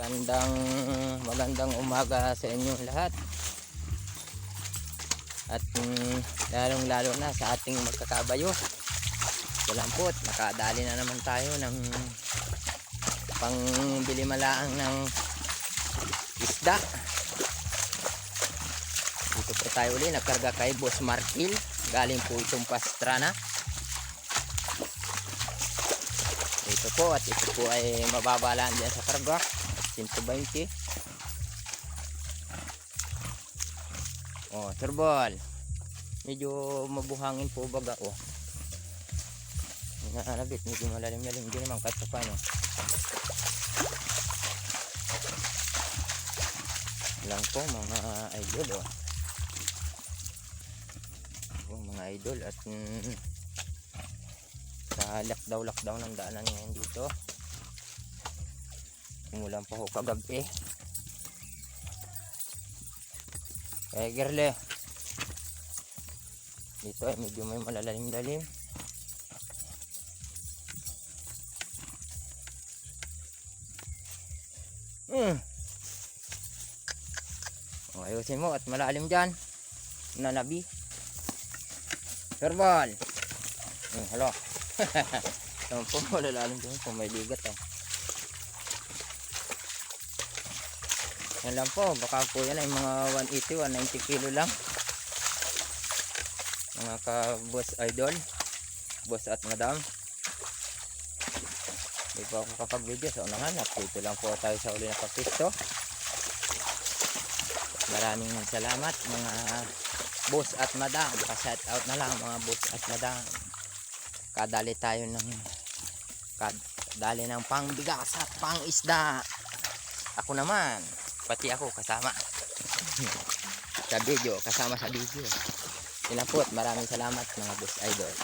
Magandang umaga sa inyong lahat. At lalong lalo na sa ating magkakabayo. Dalampot, nakadali na naman tayo ng pangbili malaang ng isda. Dito po tayo uli, nagkarga kay Boss Markil. Galing po itong Pastrana. Ito po, at ito po ay mababalaan dyan sa karga. 120. Oh, turbol. Medyo mabuhangin po baga. Oh. Nanabit, medyo malalim-lalim. Hindi naman kahit pa paano. Lang po mga idol. Oh. Oh, mga idol. At sa lockdown ng daanan ngayon dito. Umulan pa ho kagabi. Kaya girle. Dito ay medyo may malalalim-lalim. Ayusin mo at malalim dyan. Nanabi. Herbal. Halo. Ito po malalalim dyan po. May ligat eh. Yan lang po. Baka po yan ay mga 180, 190 kilo lang. Mga ka-boss idol. Boss at madam. Hindi po ako kapag-video sa unahan. At dito lang po tayo sa uli na kapisto. Maraming salamat mga boss at madam. Pa-shout out na lang mga boss at madam. Kadali tayo ng pangbigas at pangisda. Ako naman, pati ako kasama sa video, kasama sa video. Yun po, maraming salamat mga boss idol.